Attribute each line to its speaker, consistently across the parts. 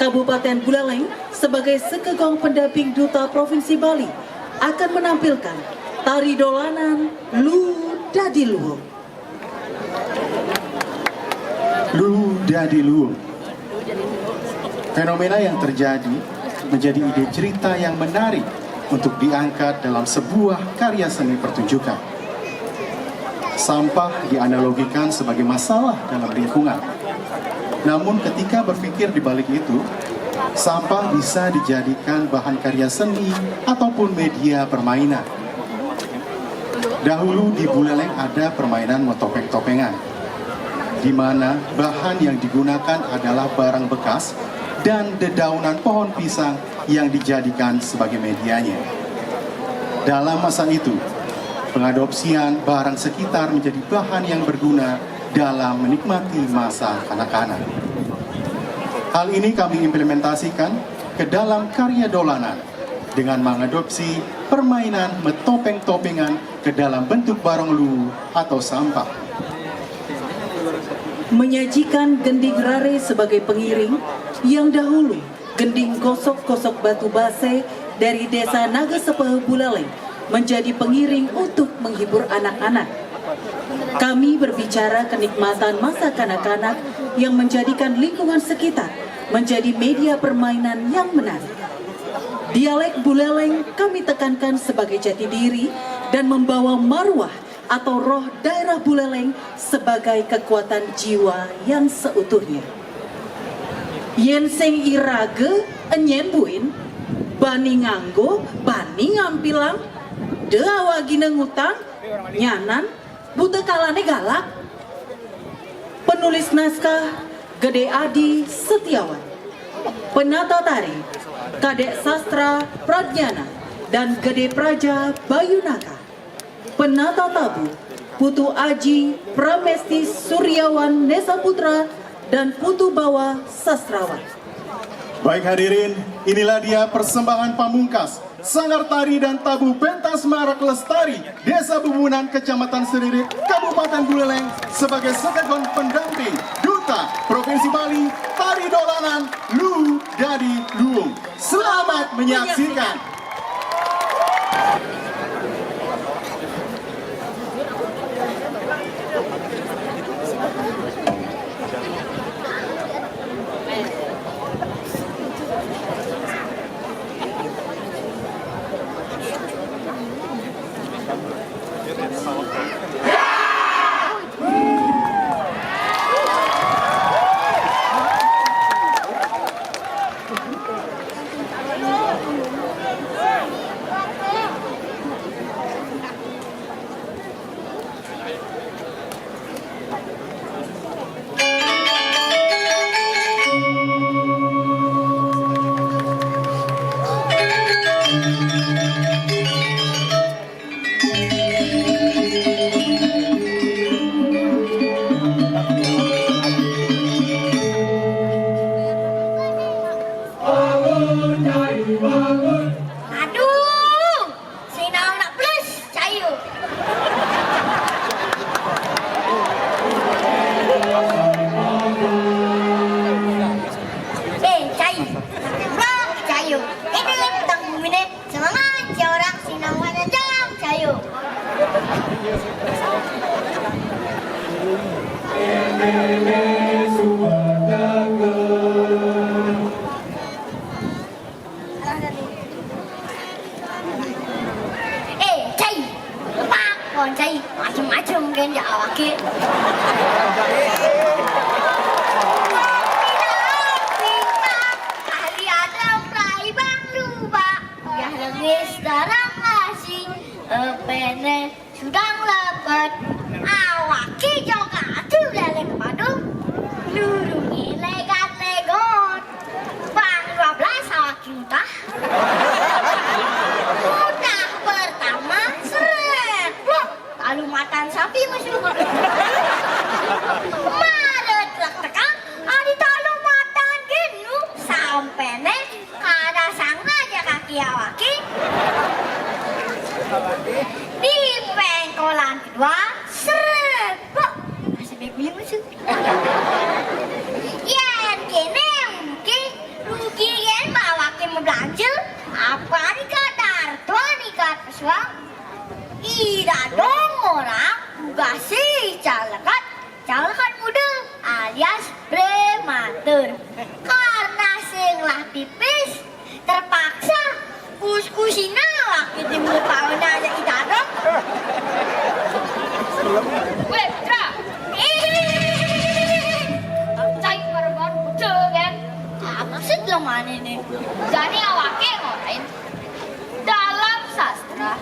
Speaker 1: Kabupaten Buleleng sebagai sekegong pendamping Duta Provinsi Bali akan menampilkan tari dolanan Lu Dadi Luhung.
Speaker 2: Lu Dadi Luhung. Fenomena yang terjadi menjadi ide cerita yang menarik untuk diangkat dalam sebuah karya seni pertunjukan. Sampah dianalogikan sebagai masalah dalam lingkungan. Namun ketika berpikir di balik itu, sampah bisa dijadikan bahan karya seni ataupun media permainan. Dahulu di Buleleng ada permainan metopeng-topengan, di mana bahan yang digunakan adalah barang bekas dan dedaunan pohon pisang yang dijadikan sebagai medianya. Dalam masa itu, pengadopsian barang sekitar menjadi bahan yang berguna dalam menikmati masa kanak-kanak. Hal ini kami implementasikan ke dalam karya dolanan dengan mengadopsi permainan metopeng-topengan ke dalam bentuk barong lu atau sampah.
Speaker 1: Menyajikan gending rare sebagai pengiring yang dahulu gending gosok-gosok batu base dari desa Nagasepeh Buleleng menjadi pengiring untuk menghibur anak-anak. Kami berbicara kenikmatan masa kanak-kanak yang menjadikan lingkungan sekitar menjadi media permainan yang menarik. Dialek Buleleng kami tekankan sebagai jati diri dan membawa marwah atau roh daerah Buleleng sebagai kekuatan jiwa yang seutuhnya. Yen sing irage enyembuin, bani nganggo, bani ngampilang, dewa gina ngutang, nyanan, buta kalane galak. Penulis naskah Gede Adi Setiawan, penata tari Kadek Sastra Pradjana dan Gede Praja Bayunaka, penata tabu Putu Aji Pramesti Suryawan Nesa Putra dan Putu Bawa Sastrawan.
Speaker 2: Baik hadirin, inilah dia persembahan pamungkas Sanggar Tari dan Tabu Pentas Marak Lestari Desa Bubunan, Kecamatan Seririk, Kabupaten Buleleng sebagai sekegong pendamping Duta Provinsi Bali Tari Dolanan Lu Dadi Luhung. Selamat menyaksikan.
Speaker 3: Macam-macam kan jawab ke. Ahli Adam Rai Bang Luba, yang lengis darang asing, pene sudang lebat, awak ke juga tu leleng padu, lurungi legat legot, bang 12 awak juta. Udah pertama seret, lalu makan sapi masuk. Maret tekan, adi talu matan genu sampai nek kada sang aja kaki awaki. Di pengkolan kedua seret, masih beguling masuk. Yan kene mungkin belanja apa dikatar tuan ikat pesuang ida dong orang gasi calekat muda alias prematur karena singlah pipis terpaksa kus-kusina laki timur tahun aja ida dong
Speaker 4: Weh, Putra. Cai perempuan kucel kan.
Speaker 3: maksud lo mana nih
Speaker 4: Jadi awake ngorain. Dalam sastra,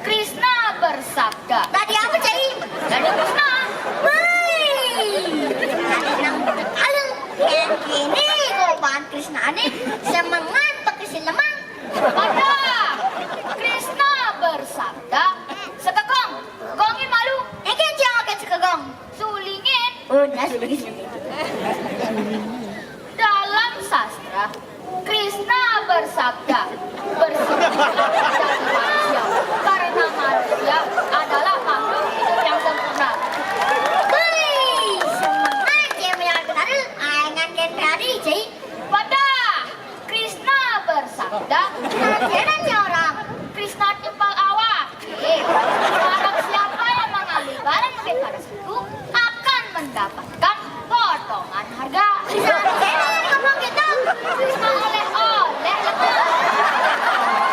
Speaker 4: Krishna bersabda.
Speaker 3: tadi apa cai
Speaker 4: Jadi Krishna.
Speaker 3: Halo, yang kini koban Krishna nih semangat pakai silemang.
Speaker 4: Pada Krishna bersabda. Sekegong, gongin malu.
Speaker 3: Kan jangan sekegong.
Speaker 4: Sulingin.
Speaker 3: Udah begitu.
Speaker 4: Dalam sastra, Krishna bersabda. Bersabda dari manusia. Karena manusia adalah makhluk hidup yang sempurna.
Speaker 3: Wih, semangat ya menyalahkan angan dan hari cai.
Speaker 4: Pada Krishna bersabda.
Speaker 3: Jangan orang.
Speaker 4: Krishna timpal awak. Barang siapa yang mengambil barang lebih pada situ akan mendapatkan potongan harga.
Speaker 3: Jangan ngomong gitu.
Speaker 4: Krishna oleh-oleh lemah.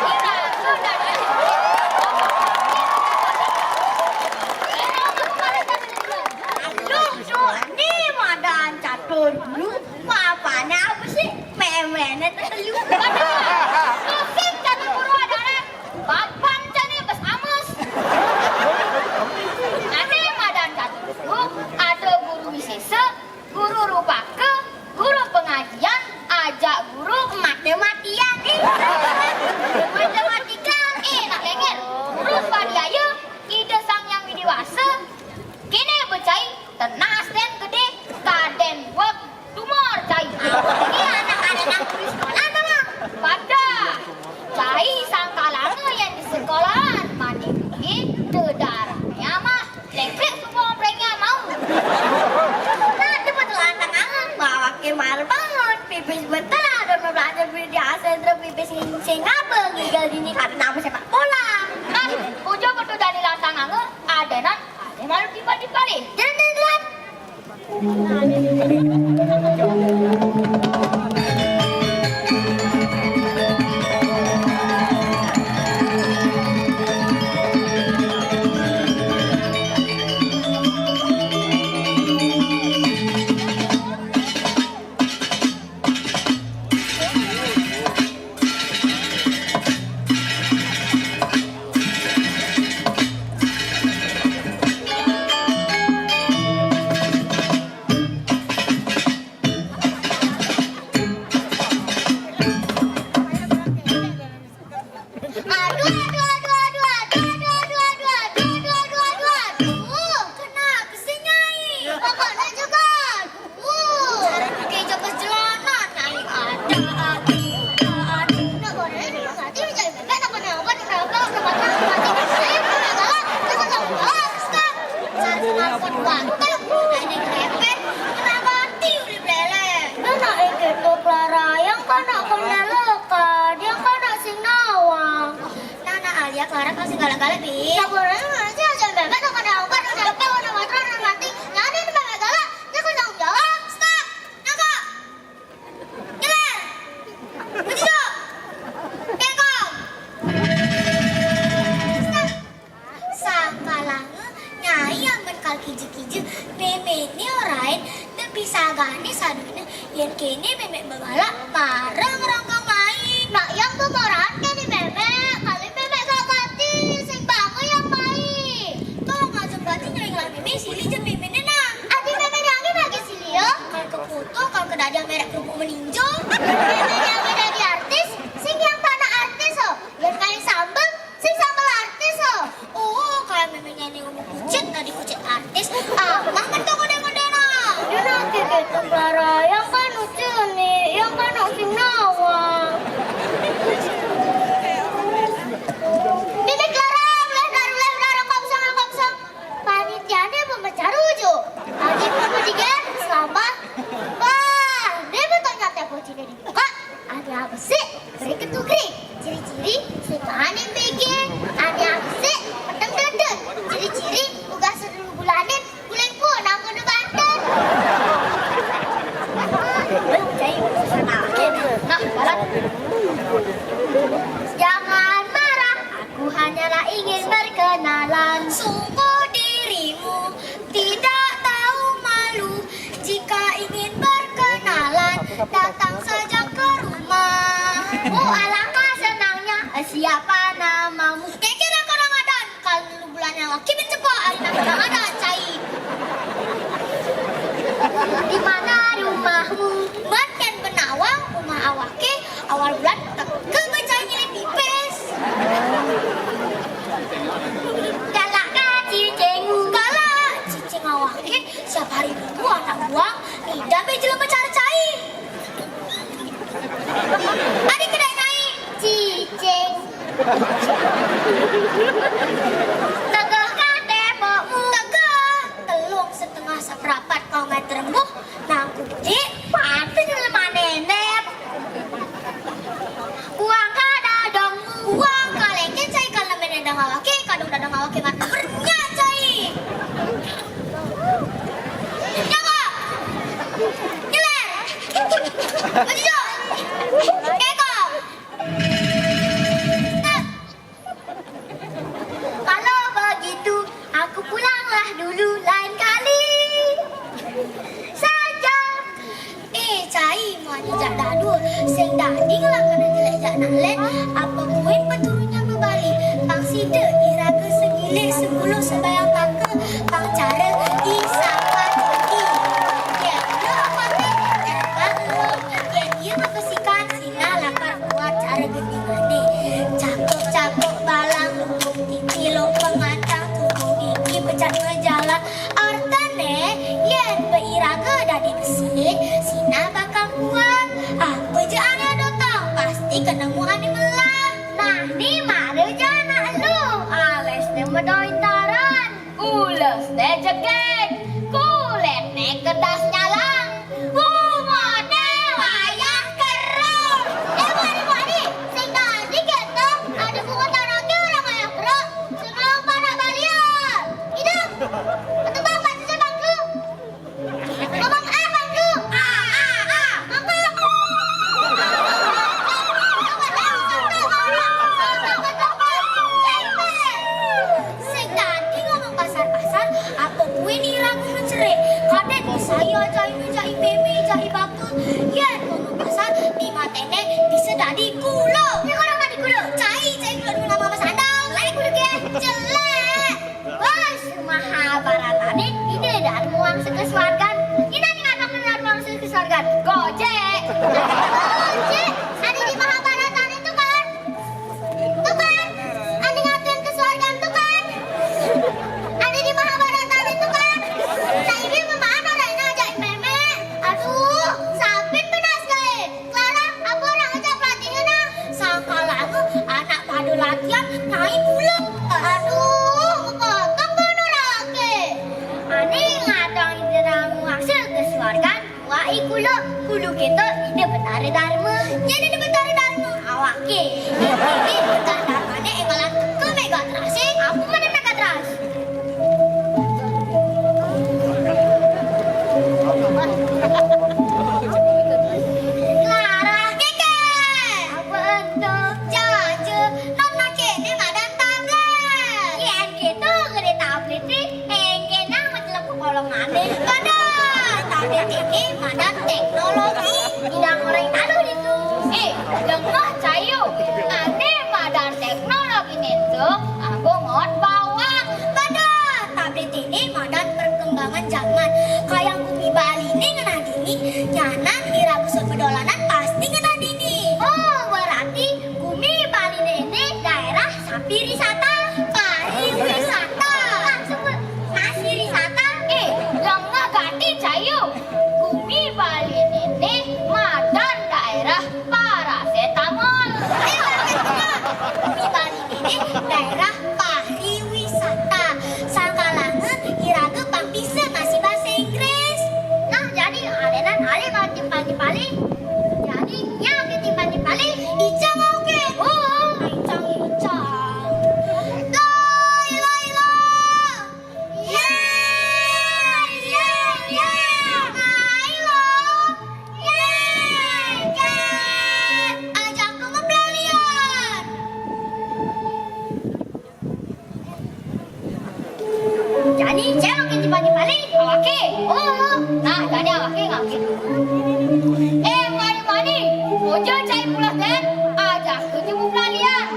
Speaker 4: Tidak sudah
Speaker 3: Aduh, ini madan catur dulu. Papanya apa sih? Memenya terlalu.
Speaker 4: Musik jatuh guru adalah papan jani bes amus. Nanti madan jatuh dulu ada guru wisesa, guru rupake, guru pengajian, ajak guru
Speaker 3: Mati-matian nih.
Speaker 4: matematika. Nak lengger. Guru swadhyaya, ide sang yang widiwasa. Kini becai tenas dan gede, kaden buat tumor cai.
Speaker 3: Ini anak-anak yang di sekolah memang.
Speaker 4: Pada cai sangkalanga yang di sekolahan mandi ini dedarnya mah lengkek semua mereka mau.
Speaker 3: Nanti betul anak-anak bawa kemar bangun. Pipis betul ada belajar biasa terus pipis sing apa gigal dini karena apa sepak bola.
Speaker 4: Nah, ujo betul dari lantangange adenan ade malu tiba-tiba deh.
Speaker 3: Jalan-jalan. Kenapa sih Nyai? Pokoknya juga. Cara pakai jaga jalanan, Nyai ada. Nah, boleh nih, nanti Nyai bebek apa nih? Apa nih? Apa nih? Apa nih? Saya pernah galau, jangan galau, Ustaz. Cara kemampuan waktu kan, ada kepet, kena mati udah belek. Nah, itu Clara yang kana kenalokan, yang kana sing nawang. Nana Alia Clara kasih galak-galak bi. Sabarnya nanti aja bebek nak kena obat, nak bebek warna matra dan mati. Nana ini bebek galak, dia kau tanggung jawab. Stop, naga. Kelar. Begitu. Bengkong. Stop. Sakalange Nyai yang berkal kiju-kiju, meme ini orang bisa gani sadune yang kini meme bagalak bareng rangkang main. Nak yang kemarin kan di meme kali meme gak ganti sing bangun yang main. Ania besik, kering ketugrik. Ciri-ciri sekahan yang bikin. Ania besik, peteng dendek. Ciri-ciri uga seluruh bulanin, bulan pun aku nu banten. Cai susah nak balat. Jangan marah, aku hanyalah ingin berkenalan. Sungguh dirimu tidak tahu malu. Jika ingin berkenalan, datang saja ke rumah. Oh alangkah senangnya, siapa namamu? Kira kadang-kadang kalau dulu bulannya laki mencepat hari kadang-kadang cai. Di mana rumahmu? Makan benawang rumah awake awal bulan teke becai nyelip pipes. Galak cicing awake siap hari minggu anak buang tidak bejelem becara cai. Adik kedai naik cicing. Tegah kan tembokmu tegah telung setengah seprapat kau meter rembuh nangku gede pantai lemah nenek. Uang kada dong uang kalengke cai kalau menendang awake kadang dadang awake mata bernya cai. Jaga nyeler maju keko. Kalau begitu aku pulanglah dulu lain kali saja. Cai mau ajak dadu sing dading lah kena jelek jak nak let apa poin peturunnya berbalik pang sida iraga segilik 10 sembayang taka pang cara isapat i ya lo apa ni ya dia mengkesikan sina lapar buat cara gendingane cakep-cakep balang lubung titi lopang ngacang tubuh gigi pecat ngejalan artane yen beiraga dadi besi sina bakal kuat apa je ane dotong pasti kena muani melah. Nah ni mare jana lu ales ne medoi taran ules ne jeket kulet ne kedas nyalang umone wayang keruk wani sing tadi gitu ada bunga tanake orang wayang keruk sebelum pada balian hidup atau bapak sisa bangku ngomong bangku sing tadi ngomong pasar-pasar apa kue ni ragu mencerit kadet saya jai meme jai bangku ya ngomong pasar di matene bisa dadi kulo ya orang tadi kulo cai kulo dulu nama mas andang lari kulo ke jelek bos Mahabharata ni ide dan muang sekeswargan ini ngatak dan muang sekeswargan gojek gojek ada di Mahabharata itu kan ada ngatain keswargan tuh kan ada di Mahabharata itu kan saya ini memang orang ngajak meme aduh sapit pedas kali Clara apa orang ngajak pelatihan sangkalangu anak padu latihan naik pulang aduh potong bono lagi ani ngatang ide ramu hasil keswargan wah ikulo kulo kita ide betare dharma jadi ide betare dharma awake ini betare dharmane engalan ke Megatrasi aku mana Megatras Clara keke apa untuk jaje nona kene madan tablet yen gitu gede tablet ni engke nang mencelap ke kolong ane kada tablet ini madan teknologi tidak orang tahu itu dengar cayu ane madan teknologi itu aku ngot bawang pada tablet ini madan perkembangan zaman kayak bumi Bali ini ngena dini nyanan iragu sepedolanan pasti ngena dini oh berarti bumi Bali ini daerah sapirisata pariwisata sebut nasi risata dengar ganti cayu bumi Bali ini madan daerah paracetamol bumi Bali ini daerah pariwisata sangkalangan iraga pampisa masih bahasa Inggris nah jadi alenan ale mau timpan-timpali jadi nya timpan-timpali
Speaker 4: Ojo cai pulas den, ajak ke jemput pelalian.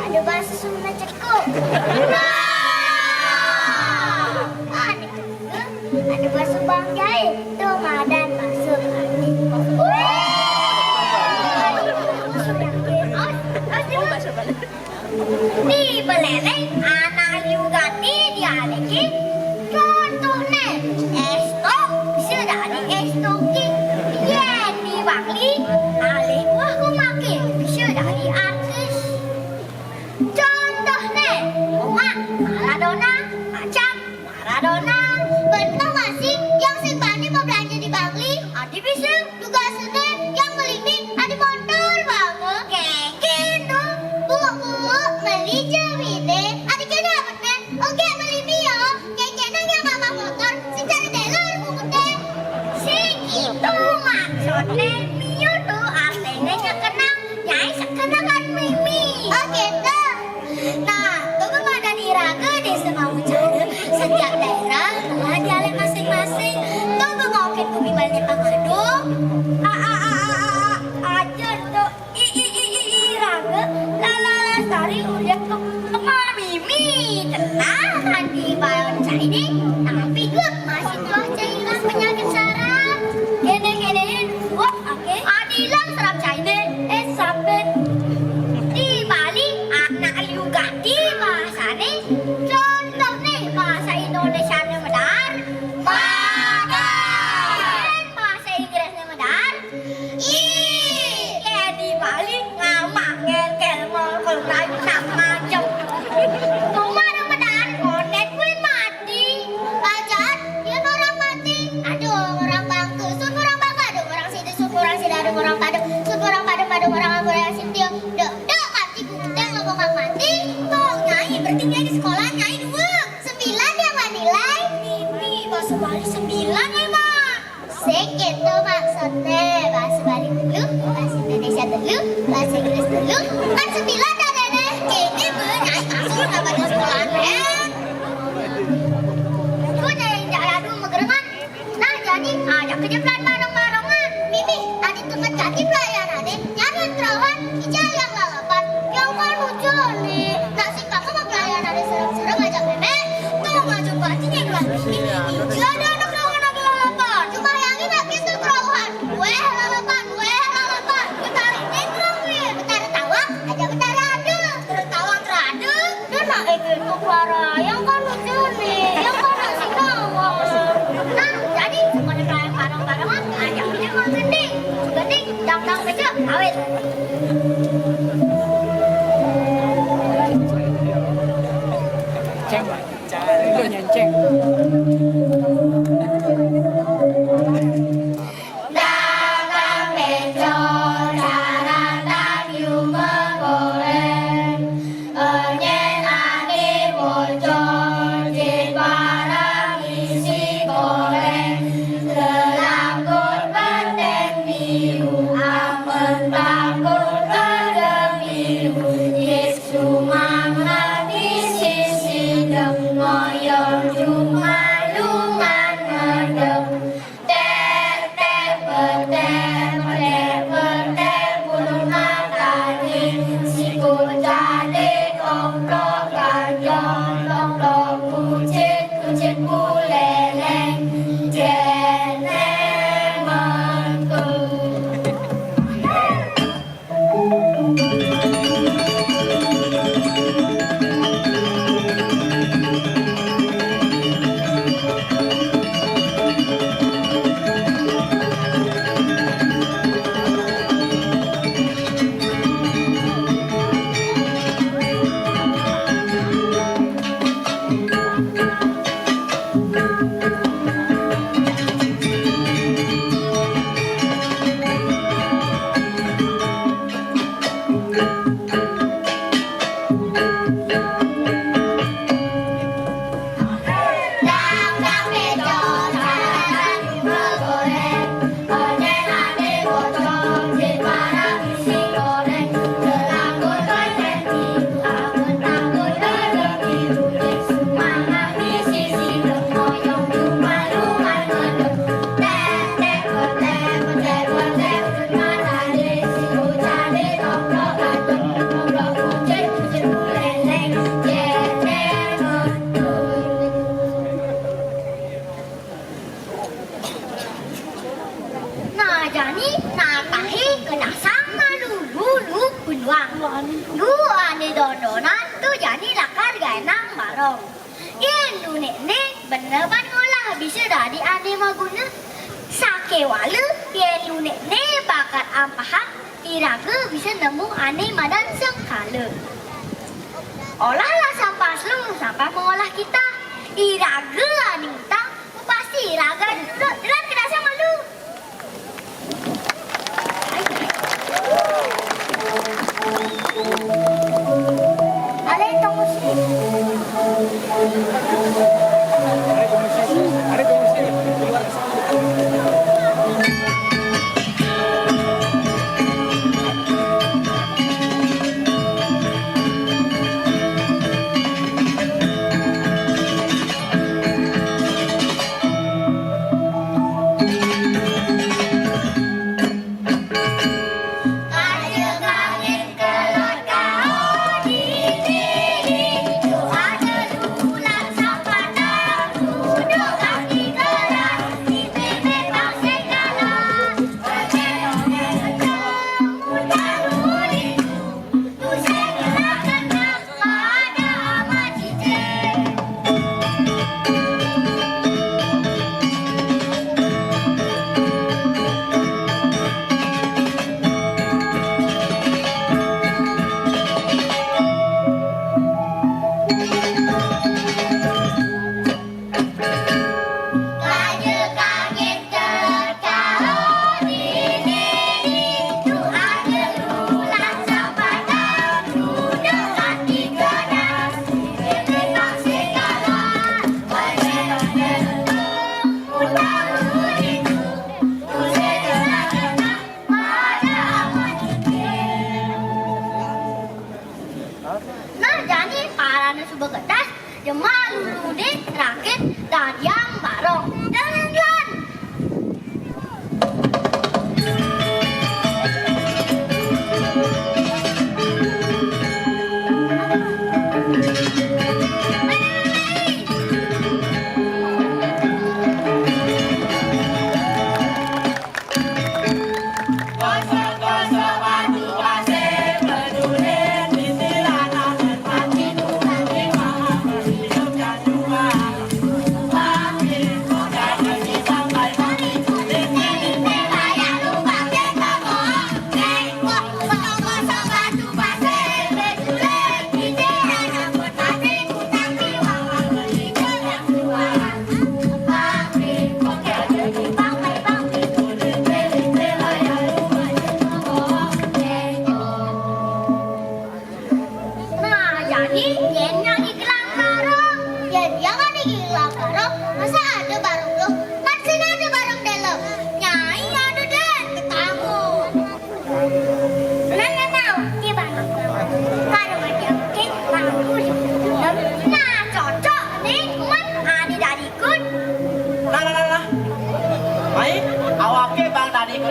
Speaker 4: Ada bahasa Sunda cekuk. Ada bahasa Bang Jai. Ramadan masuk. Di Beleleng anak juga dialeki. Contohnya estok sudah di estoki. Ya di Bangli alih wah ku makin sudah di artis. Contohnya bunga Maradona macam Maradona. Benar gak sih yang si Bani mau belanja di Bangli? Adi bisa juga Senin yang meliping adi motor banget. Kayak dong. Bu beli jawine. Adi kena apa teh? Oke beli bio. Kayak yang mama motor secara dealer bukutnya. Segitu maksudnya bio tuh artinya sekenang. Nyai sekenang kan Mimi. Oke tuh. Nah, tuh pada diraga di semua cara setiap daerah dialek masing-masing. Tuh ngokin bumi banyak pangadu. Aja tuh raga lala lestari udah ke Mimi. Tenang di bayon cai deh. Tapi gue masih tuh cairan penyakit saraf. Gede wah oke. Adilang serap cai deh. Sabet di Bali anak juga di bahasa nih. Contoh nih bahasa Indonesia nya medar. Bahasa Inggrisnya medar. Kayak di Bali ngamak ngel ngol nama macam. Cuma medar konek gue mati.
Speaker 3: bahasa Bali 9 ya, Mak. Segitu maksudnya. Bahasa Bali dulu, bahasa Indonesia dulu, bahasa Inggris dulu. Kan 9 dah, Dedeh. Ini benyai masuk ke pada sekolah, Gue nyai aduh megerengan. Nah, jadi ajak kejeplan bareng-barengan. Mimi, adik tengah kaki pelayan adik. Nyaran terawan, ijah yang lalapan. Yang kan lucu nih. Tak sih kakak mau pelayan adik serem-serem ajak nenek. Tuh ngajak batin yang lagi. Ijah ada anak terawan anak lalapan. Cuma yang ini gitu terawan. Weh lalapan. Betarik netrawin. Betarik tawang, aja betarik adu. Terus tawang teradu. Dan nak gitu Clara. Yang kan lucu nih. Yang kan nasi nawang. Nah, jadi semuanya pelayan bareng-barengan. Ajak punya mau gending. Gending, dang-dang beca, awet.
Speaker 5: Ceng, cari lo nyenceng.
Speaker 3: Dagang beco, caratan yuma goreng. Enyen ane bocor, jin barang isi goreng. Selangkut benteng biru, amen takut kedemiru. Yesu mangan di sisi ngoyong cuma lungan ngedem. Tek petek bulu matani. Siku jadi komplok ganjong. Long kucit buleleng. Jene mengku. Dagang beco, caratan yuma goreng. Enyen ane bocor, jin barang isi goreng. Selangkut benteng biru, amen takut kedemiru. Yesu mangan di sisi ngoyong cuma lungan ngedem. Tek petek bulu matani. Siku jadi komplok ganjong. Komplok kucit buleleng. Jene mengku. Nah, jadi nah tahi kena sama lu peluang. Lu ane dondonan tuh jadi lakar ganang barong. Yen lu nenek bener ban ngolah bisa dari ane maguna. Sake walu yen lu nenek bakat ampahan iraga bisa nemu ane madan sengkala. Olahlah sampah lu sampai mengolah kita. Iraga ane utang pasti iraga jelas kena sama lu. Ale tunggu sini.
Speaker 5: Ada komisi keluar ke sana.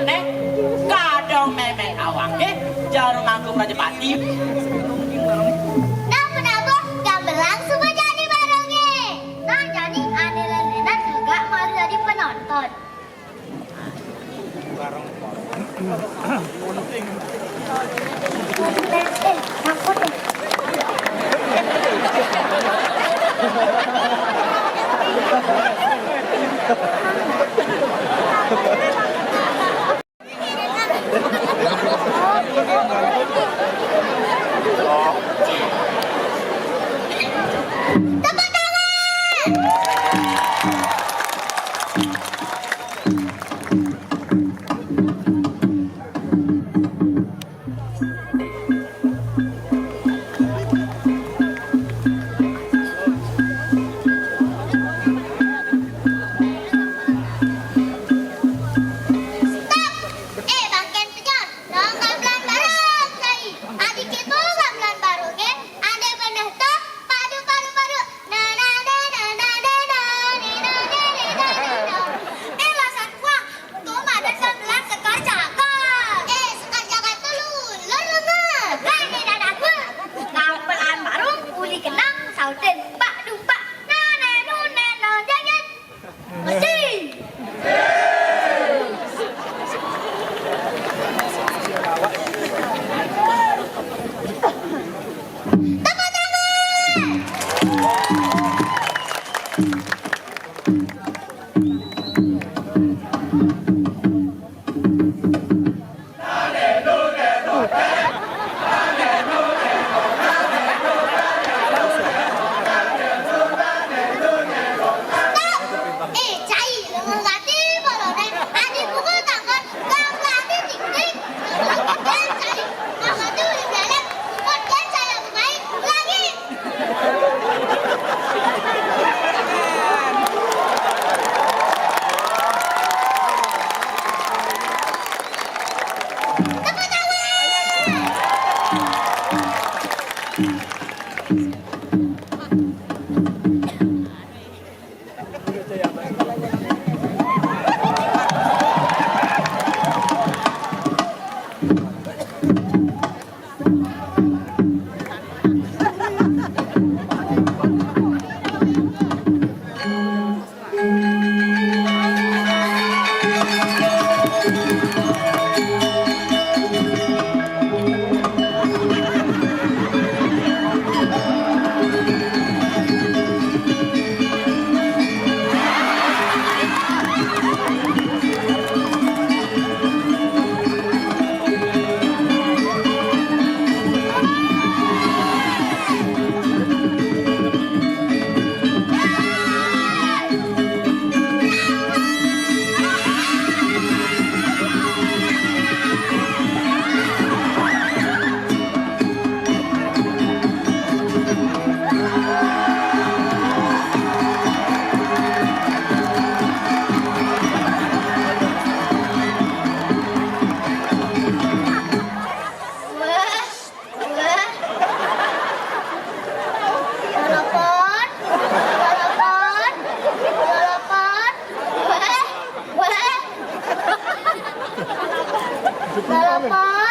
Speaker 5: nih kadang memen awake jarum aku Rajapati.
Speaker 4: Nah, kenapa gamelan semua jadi barengnya? Nah, jadi Ade dan Rena juga mau jadi penonton. Bang Ken Penyot, dong gamelan bareng say. Adik itu gamelan baru ke? Ade bener tuh padu padu padu. Na na na na na na na na na na na. Lasan gua, tuh ada gamelan sekar cakar. Sekar cakar tuh lulur lengan. Gane dadaku. Gamelan baru uli kenang sauten pak dumpak. Na na nu na na jajan. Mesti. Cai, lengan gati boleh deh. Adik buku tangan, gamelan di ting-ting. Lengan cai, mama tuh di belakang. Bukan saya main lagi. Balapan.